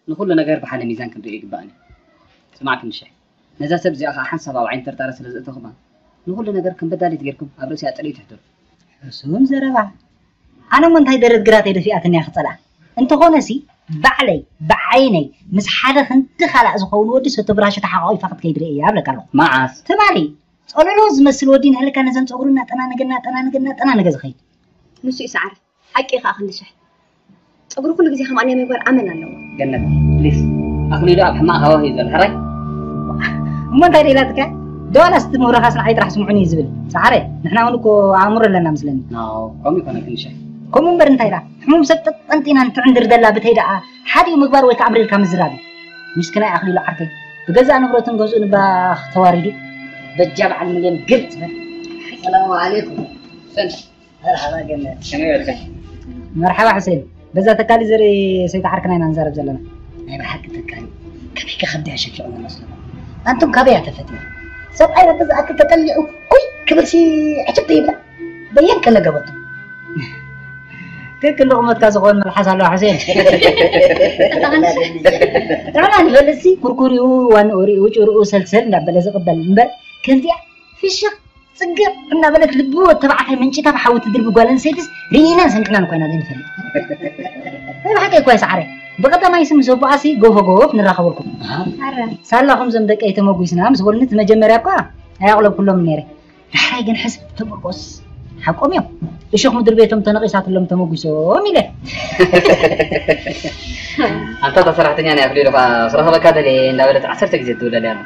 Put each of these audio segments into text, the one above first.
نقول نجار بحال ميزان كنت يقبعني سمعك نشح نزا سب زي حنسب أو عين ترتارس لزقتهم نقول نجار كم بدالي تجيركم أبرسي أتري تحضر حسوم زربع أنا من هاي درت قرات إذا في أتني أخطلع أنت خونسي بعلي بعيني مس حدا أنت خلق زخون ودي ستبراشة حقاي فقط كيدري إيه قبل كلام ما عاس تمالي تقول له زمسل ودين هل كان زين تقولنا أنا نجز خير نسي سعر حكي خاخن نشح أقول كل جزء هم أنا ما يقول عمل الله جنة ليس أخلي له أبحر ما هو هيز الحري ما تدري لا تك دول استمر خاصنا حيد راح يسمعوني زبل سعره نحن هونكو عمر لنا مثلا ناو قومي كنا كنشح كم مبر انتي را حموم سبت أنتين أنت عند دلا بتهيدا حادي مقبار ويك عمري الكام زرابي مسكنا أخلي له عرفي بجزء أنا بروتن جزء نباخ تواريدي بتجمع المليون قلت السلام عليكم سن مرحبا جنة شنو مرحبا حسين بس تكالي زري سيتحركنا هنا نزارب زلنا أنا بحكي تكالي كم هيك خدي شكل أنا مسلم أنتم كابي اعتفتني سب أيضا بس أكل تكالي أوي كبر شيء عجب طيبة بين كلا قبض كيف كل لقمة كازغون من الحسن لو حسين طبعا بلسي كركوري وان أوري وجرو سلسل نبلا زقبل نبل كنتي في الشق صقر قلنا بلك لبو تبعها من شي تبعها وتدرب قالن سيدس رينا سمعنا نكوينا دين فلي ما حكي كويس عارف بقطع ما يسمى سوباسي قوف نراخبركم سالهم زمدك اي تموغيسنا مس ولنت مجمريا كا هيغلب كلهم نيري دحراي جن حسب تبقص حقهم يوم الشيخ مدير بيتهم تنقيسات لهم تموغيسو ميله أنت تصرحتني أنا أخلي له صراحة بكذا لي إن دولة عصرت جزء ولا لا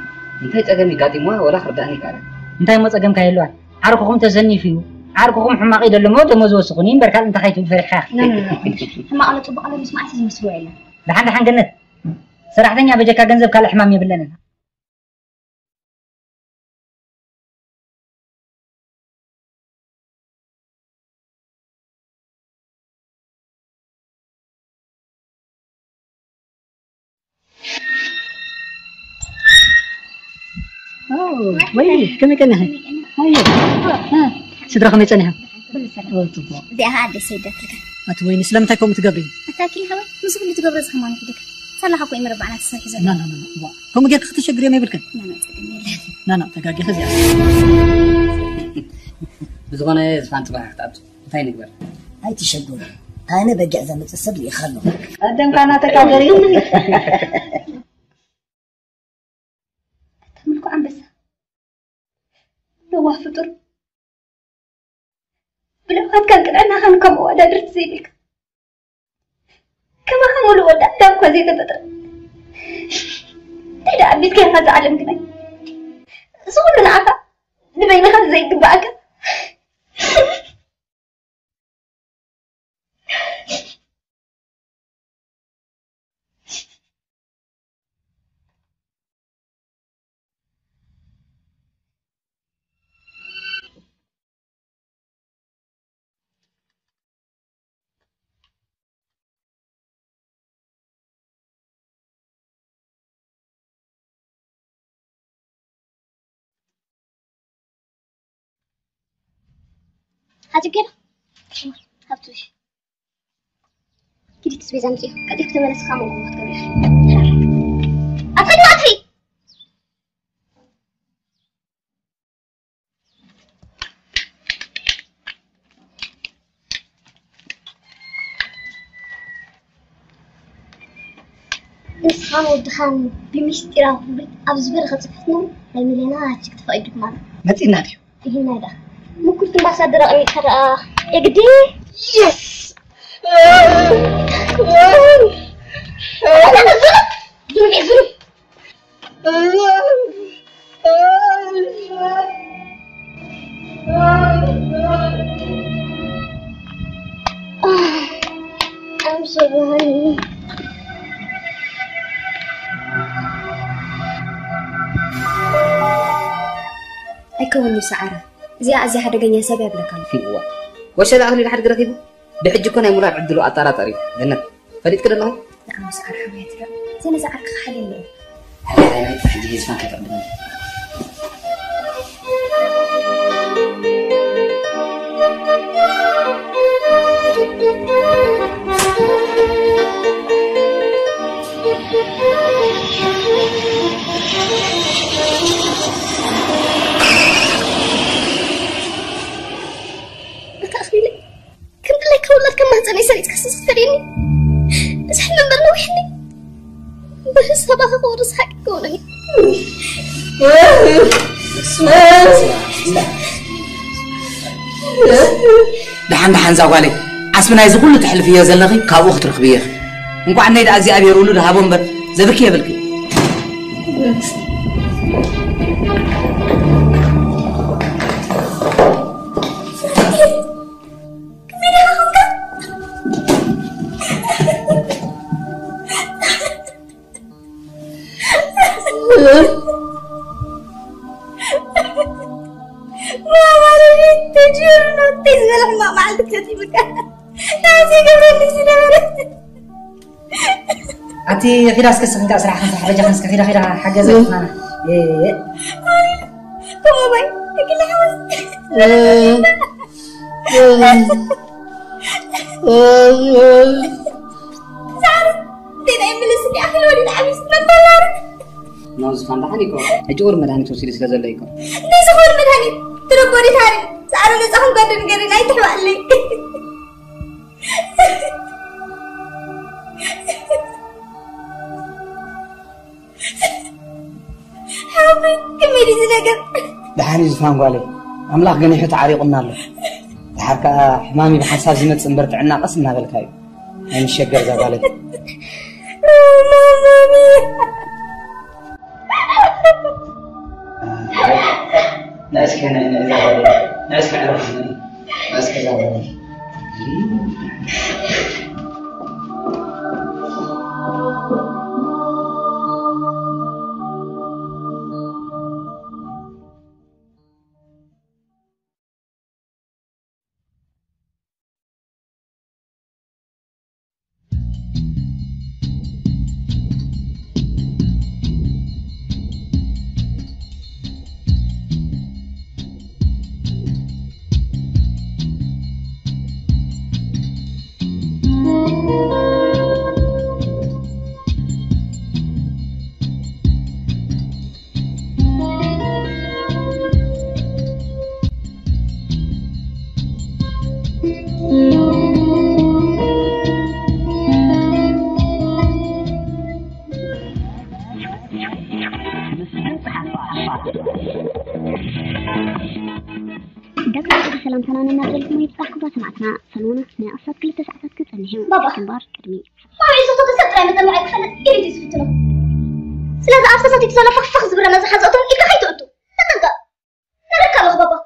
أنت تأجمي قادموا ولا خرباني كذا أنت ما تأجم كهيلوان عارفكم تزني فيه عارفكم حماقي دل موت ومزوج سخنين بركان أنت خايف الفرحة لا ما أنا طب أنا مش معي زي مسروعي لحن جنت صراحتني أبي جاك جنزب كله حمام يبلنا وي كم كنا هاي سدرا خميس أنا دي هاد سيدة لك أتوين سلامتكم تقبرين أتاكل هوا نسوق اللي تقبر زخمان في دك صلح أقوي مربعنا تصحي زين لا هم جاك اختي شجري ما يبلكن لا تقاقي خزي بزغنا زفان صباح اختابت هاي نقبر هاي تشجون أنا بجع زمت السبل يخلو قدم كانت تقاقري أتملكوا عم بس لو فطر بلغات كان أنا هنكم ولا درت زيك كما هم ولو ولا دام كوزي تبتر تدا أبيت كيف أتعلم كنا سوون نعفا نبين خذ زي كباك هاتي كده هاتوش كده تسوي زمتي قد يكتب من اسخام وقوات كبير أطفي اسخام والدخان بمشتراه أبزبر خطفتنا لمليونات تكتفى يدك معنا ما تناديو إيه نادا ممكن تمباسادر أمي ترى يا قدي يس ظلم I'm so honey. أيكون سعرة زي حدا جاني سبب لك هو وش هذا أهلي لحد قرتيبه بحج كنا يمرار عدلو أطارة طريق جنة فريد كده الله لا أنا سعر حماية لا زين سعرك خالي اللي هاي حجي اسمع كيف عبدنا بتأخذي لي كم لك والله كم هتصني سريت كسس فريني بس حنا برنا وحني بس هبها خورس حق كونني دحن زاوالي عسبنا يز كله تحلف يا زلخي كابو خطرخ بيه እንኳን ነይዳ እግዚአብሔር ሁሉ ደሃ ወንበር ዘብክ ይብልክ أنتي خير أسكت سكنت أسرع خمسة حاجة خمسة خير حاجة زي ما أنا. كم باي كل حول. سعر تين أمل السنة أخي الولد عميس من بلار. نوز فان دهاني كو. أجور مدهاني توصيل سكازل ليكو. ليش أقول مدهاني؟ ترى بوري ثاني. سعر نزاهم قدر نقرن أي تحوى لي. حبي كميري زنقر دحاني زفان قالي أملاك جنيحة تعريقنا له حركة حمامي بحساب زمت سنبرت عنا قسمنا بالكاي يعني الشجر ذا قالي لا اسكن لا اسكن عرفني لا اسكن زعلني بابا كبار كرمي ما عايزة تتصدق أنا مثل معك خلت إيه تسفتنا سلازة أفسد تكسونا فخ زبرة ما زحزقتهم إيه كحيت أنتو تتنقى نركب بابا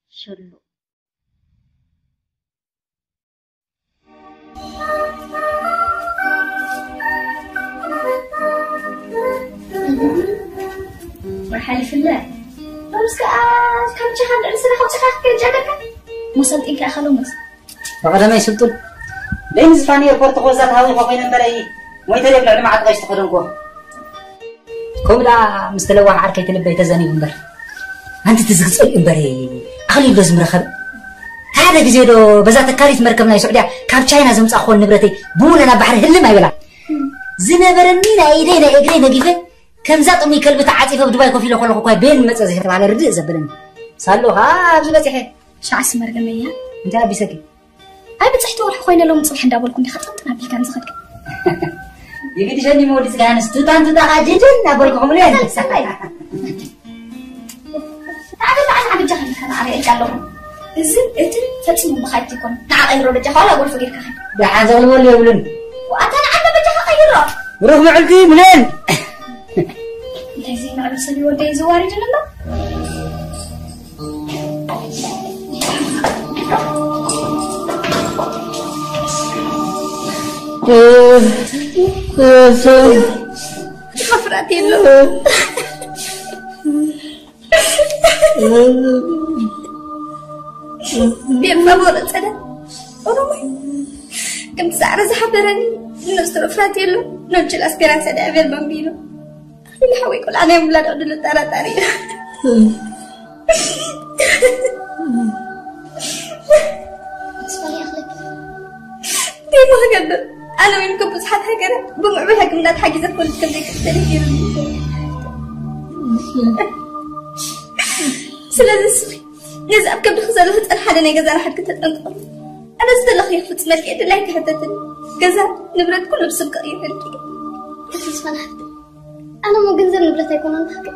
شلو وحالف الله رمسك كم جهان رسنا خمسة خاك جادك مسلط إنك أخلو مس فقد ما يسلطون لين زفاني ربورت خوزات هاوي خوين بري وين تريب لعلم عاد غيش تقدرنكو كوملا مستلوح عركة تلبي تزاني بمبر أنت تزغص إمبري أخلي بلوز مرخب هذا جزيرو بزات كاريت مركبنا السعودية كاب تشاينا زمص أخوان نبرتي بولنا بحر هل ما يبلع زنبرنينا إيدينا إجرينا كيفه كم زات أمي كلبة عاطفة بدبي كوفي لو خلقوا كوي بين متزه على ردء زبلن صالو ها بزبتي شعس مرقمية انت بيسكي أي بتصحتوا ولا خوينا لو مصلح ندابل كنت خططنا بي كان زخدك يبي تجني مولد كان ستوتان توتا عاججن نقولكم ليه تعال جهل أنا عارف قالهم الزين إتن فتسمو بخايتكم نعم أيرو بجهل أقول فقير كهن ده عزول ولا يقولون وأتنا عنا بجهل أيرو روح معلتي منين لازم نعرف سبي ودي زواري جنبه خفراتي له بيم فابورة سنة أرومي كم سعر زحبرني نستر فراتي له نرجع الأسبيران سنة أبير بامبينو اللي حوي كل أنا يوم لا أدل تارا اسمعي أخلك ما هقدر أنا وين كبس حد هكذا بمعمل هكمنات حاجزة كل كم ذيك التلفير سلازم نزعب قبل خزانة هتسأل حدا نيجا حد كنت أنقل أنا استلخ يخفت ملكي إذا لا يتحدثني جزا نبرد كله بسبقة يفرقي أتوسف أنا حتى أنا مو جنزل نبرد يكون أنا حكي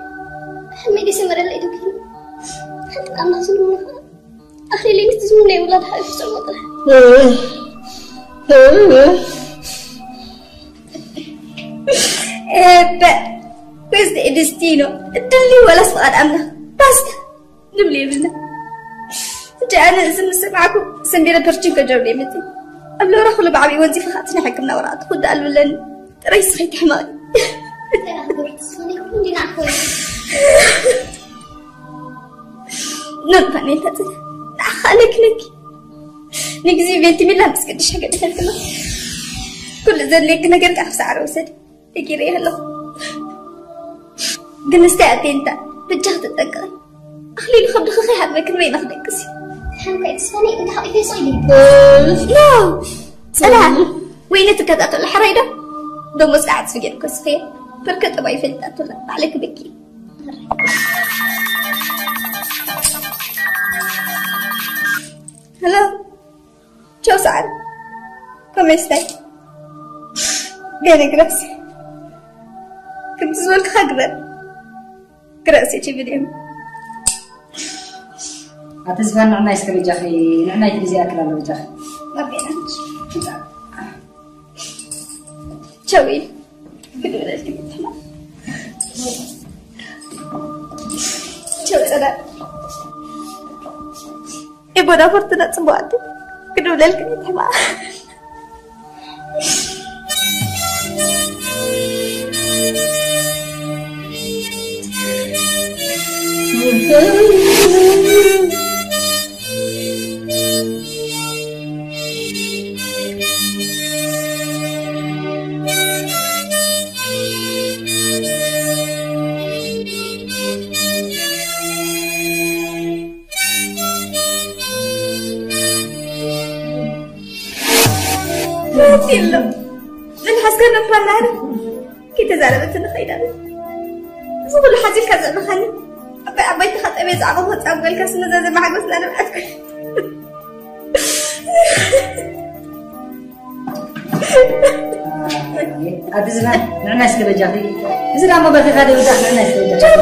حمي دي سمر اللي إيدو كيلو حتى أنا حصل منها أخي اللي نتزموني أولاد حقي في سلمة طلع questo è destino الدلي ولا سؤال أمنا باستا نبلي بنا جاءنا اسم سمعكم سنبينا برشيكا جولي متي قبل رخلوا بعبي وانتي فخاتنا حكمنا ورات خد قالوا لن رئيس خيط حماي أنا أخبرت صاني كلهم دينا أخوي ننفعني تاتي نأخالك لك نجزي بنتي من لا مسكتش حاجة بتلكنا كل ذا ليك نقرق أحسع عروسة يجري هلا قلنا استعدي انت بجهد الدقاي أخلي نخبر خخي حد مكن وين أخذك كسي حنك إتصالي أنت حقي في صيدي لا سلام وين تكتات الحريرة دوم مسقعد في جنب كسفية بركت أباي فلتات ولا عليك بكي هلا ciao Sara come stai? Bene grazie كنت زولك خقبر grazie ci vediamo أتزفن نعنا يسكر جاخي نعنا يتلزي أكل على جاخي va bene ciao Il ciao Sara e buona fortuna semuanya kedua lelaki sama Tilo, dan haskan nampanar kita zarabat na khairan. Subul hasil kaza nakhani. Abay takhat abay zaqab hat abay kas na zaza mahagos na nabat ko. أتزفن نعنا يسكر جاخي إذا ما بتخادي وزاح نعنا يسكر جاخي